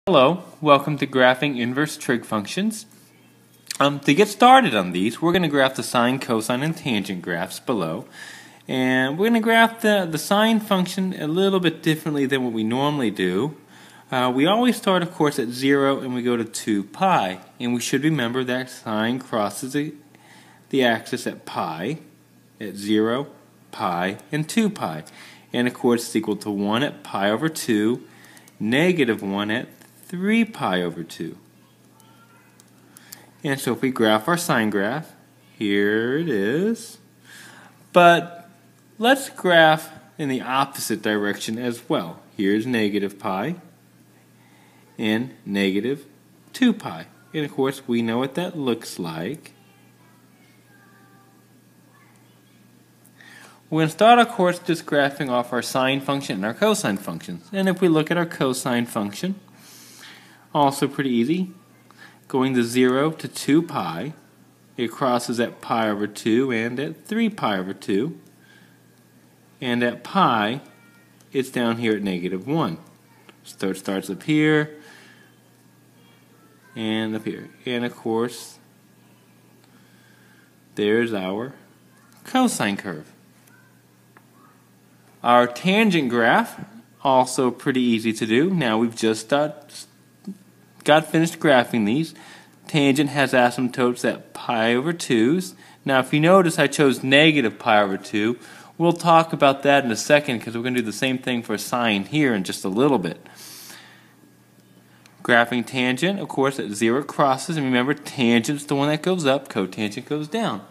Hello, welcome to graphing inverse trig functions. To get started on these, we're going to graph the sine, cosine, and tangent graphs below. And we're going to graph the sine function a little bit differently than what we normally do. We always start, of course, at 0 and we go to 2 pi. And we should remember that sine crosses the axis at pi, at 0, pi, and 2 pi. And of course, it's equal to 1 at pi over 2, negative 1 at 3 pi over 2. And so if we graph our sine graph, here it is. But let's graph in the opposite direction as well. Here's negative pi and negative 2 pi. And of course we know what that looks like. We're going to start, of course, just graphing off our sine function and our cosine functions. And if we look at our cosine function, also pretty easy. Going to 0 to 2 pi, it crosses at pi over 2 and at 3 pi over 2. And at pi, it's down here at negative 1. So it starts up here and up here. And of course, there's our cosine curve. Our tangent graph, also pretty easy to do. Now we've just got finished graphing these. Tangent has asymptotes at pi over 2's. Now if you notice I chose negative pi over 2. We'll talk about that in a second because we're going to do the same thing for sine here in just a little bit. Graphing tangent, of course, at 0 crosses. And remember, tangent's the one that goes up, cotangent goes down.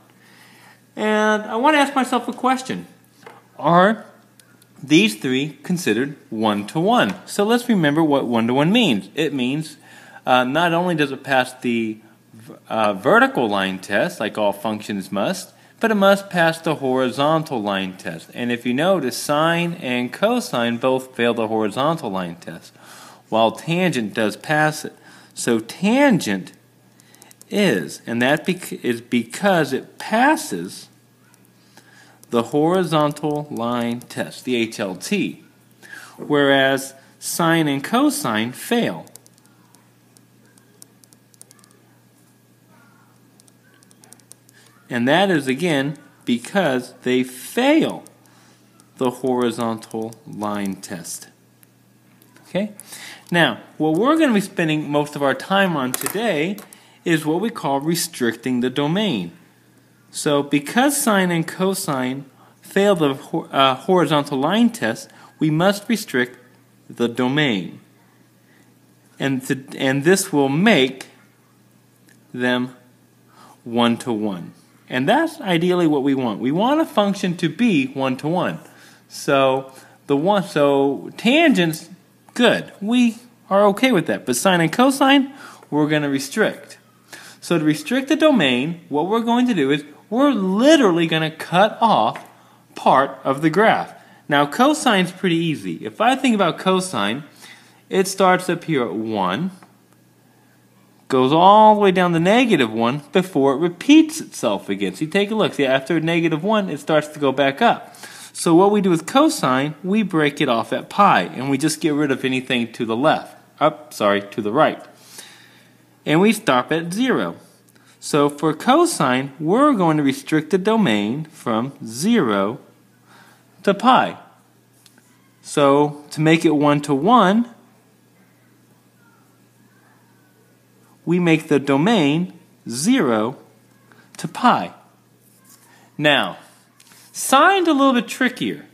And I want to ask myself a question. Are these three considered one-to-one? So let's remember what one-to-one means. It means not only does it pass the vertical line test, like all functions must, but it must pass the horizontal line test. And if you notice, sine and cosine both fail the horizontal line test, while tangent does pass it. So tangent is, and that is because it passes the horizontal line test, the HLT, whereas sine and cosine fail. And that is, again, because they fail the horizontal line test. Okay? Now, what we're going to be spending most of our time on today is what we call restricting the domain. So because sine and cosine fail the horizontal line test, we must restrict the domain. And this will make them one-to-one. And that's ideally what we want. We want a function to be one-to-one. So tangent's good. We are okay with that. But sine and cosine, we're going to restrict. So to restrict the domain, what we're going to do is we're literally going to cut off part of the graph. Now cosine's pretty easy. If I think about cosine, it starts up here at 1, goes all the way down to negative 1 before it repeats itself again. So you take a look. See, after negative 1, it starts to go back up. So what we do with cosine, we break it off at pi, and we just get rid of anything to the left. To the right. And we stop at 0. So for cosine, we're going to restrict the domain from 0 to pi. So to make it one-to-one, we make the domain 0 to pi. Now, sine's a little bit trickier.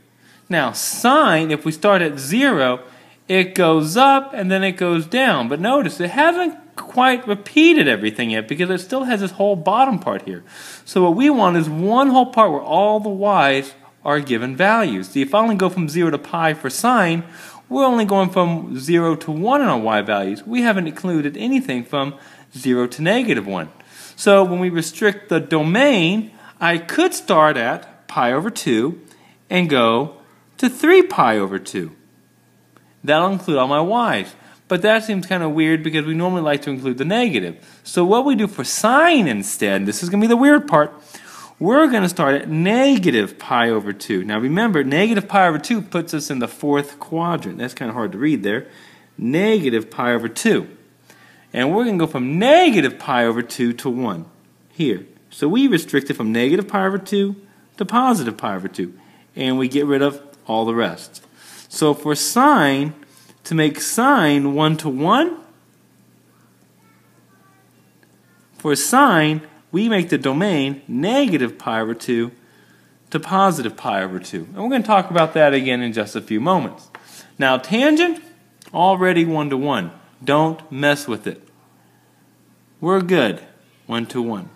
Now, sine, if we start at 0, it goes up and then it goes down. But notice, it hasn't quite repeated everything yet because it still has this whole bottom part here. So what we want is one whole part where all the y's are given values. See, if I only go from 0 to pi for sine, we're only going from 0 to 1 in our y values. We haven't included anything from 0 to negative 1. So when we restrict the domain, I could start at pi over 2 and go to 3 pi over 2. That'll include all my y's. But that seems kind of weird because we normally like to include the negative. So what we do for sine instead, this is going to be the weird part, we're going to start at negative pi over 2. Now remember, negative pi over 2 puts us in the fourth quadrant. That's kind of hard to read there. negative pi over 2. And we're going to go from negative pi over 2 to 1 here. So we restrict it from negative pi over 2 to positive pi over 2. And we get rid of all the rest. So for sine, to make sine 1 to 1, for sine, we make the domain negative pi over 2 to positive pi over 2. And we're going to talk about that again in just a few moments. Now tangent, already 1 to 1. Don't mess with it. We're good, 1 to 1.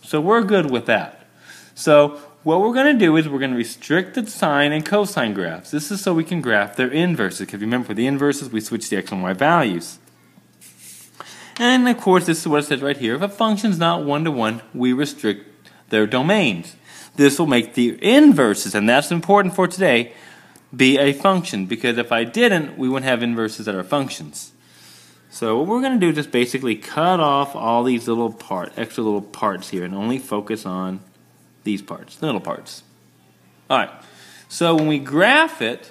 So we're good with that. So what we're going to do is we're going to restrict the sine and cosine graphs. This is so we can graph their inverses. Because remember, for the inverses, we switch the x and y values. And of course, this is what it says right here. If a function's not 1 to 1, we restrict their domains. This will make the inverses, and that's important for today, be a function. Because if I didn't, we wouldn't have inverses that are functions. So what we're going to do is just basically cut off all these little extra little parts here and only focus on these parts, the little parts. Alright, so when we graph it,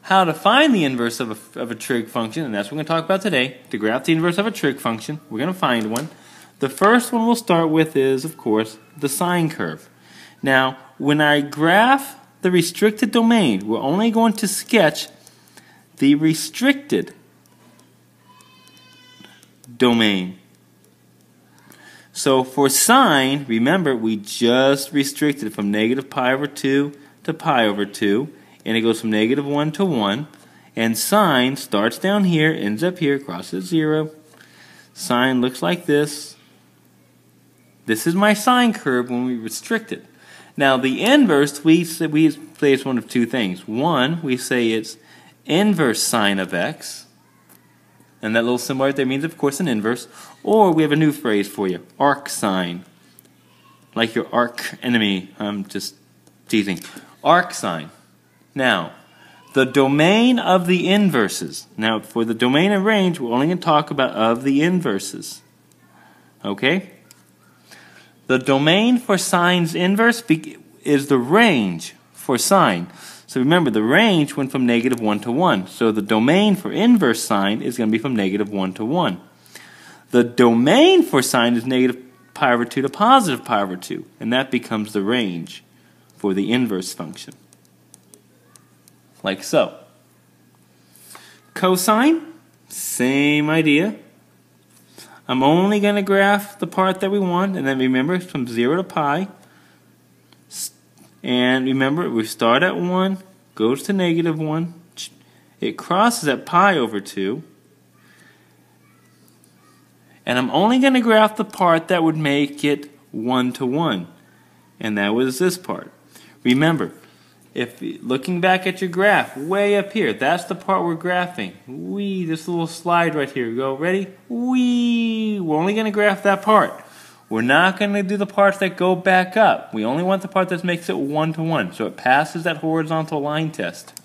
how to find the inverse of a trig function, and that's what we're going to talk about today. To graph the inverse of a trig function, we're going to find one. The first one we'll start with is, of course, the sine curve. Now, when I graph the restricted domain, we're only going to sketch the restricted domain. So for sine, remember, we just restricted from negative pi over 2 to pi over 2. And it goes from negative 1 to 1. And sine starts down here, ends up here, crosses 0. Sine looks like this. This is my sine curve when we restrict it. Now the inverse, we say it's one of two things. One, we say it's inverse sine of x. And that little symbol right there means, of course, an inverse. Or we have a new phrase for you, arc sine. Like your arch enemy. I'm just teasing. Arc sine. Now, the domain of the inverses. Now, for the domain and range, we're only going to talk about of the inverses. Okay? The domain for sine's inverse is the range for sine. So remember, the range went from negative 1 to 1. So the domain for inverse sine is going to be from negative 1 to 1. The domain for sine is negative pi over 2 to positive pi over 2. And that becomes the range for the inverse function. Like so. Cosine, same idea. I'm only going to graph the part that we want, and then remember it's from 0 to pi. And remember, we start at 1, goes to negative 1. It crosses at pi over 2. And I'm only going to graph the part that would make it 1 to 1. And that was this part. Remember, if looking back at your graph, way up here, that's the part we're graphing. This little slide right here. Go, ready? We're only going to graph that part. We're not going to do the parts that go back up. We only want the part that makes it 1 to 1. So it passes that horizontal line test.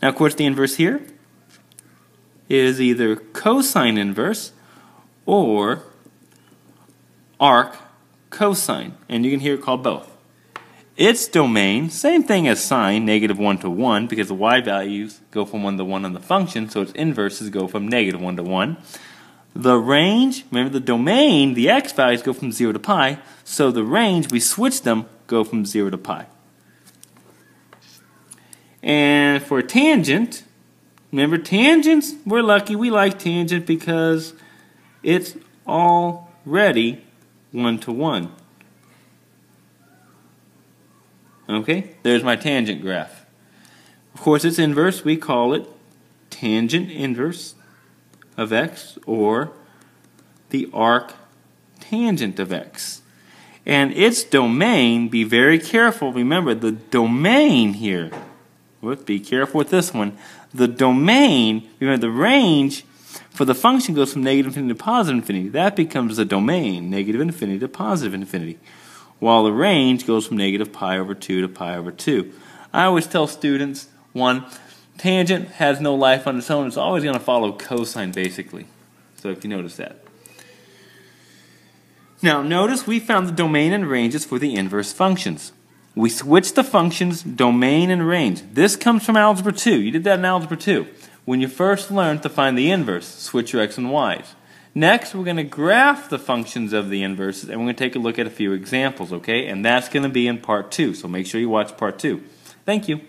Now, of course, the inverse here is either cosine inverse or arc cosine. And you can hear it called both. Its domain, same thing as sine, negative 1 to 1, because the y values go from 1 to 1 on the function, so its inverses go from negative 1 to 1. The range, remember the domain, the x values go from 0 to pi, so the range, we switch them, go from 0 to pi. And for tangent, remember tangents, we're lucky, we like tangent because it's already 1 to 1. Okay, there's my tangent graph. Of course, its inverse, we call it tangent inverse of x, or the arc tangent of x. And its domain, be very careful, remember the domain here, be careful with this one, the domain, remember the range for the function goes from negative infinity to positive infinity. That becomes the domain, negative infinity to positive infinity. While the range goes from negative pi over 2 to pi over 2. I always tell students, one, tangent has no life on its own. It's always going to follow cosine, basically. So if you notice that. Now, notice we found the domain and ranges for the inverse functions. We switched the functions domain and range. This comes from Algebra 2. You did that in Algebra 2. when you first learned to find the inverse, switch your x and y's. Next, we're going to graph the functions of the inverses, and we're going to take a look at a few examples, okay? And that's going to be in part 2, so make sure you watch part 2. Thank you.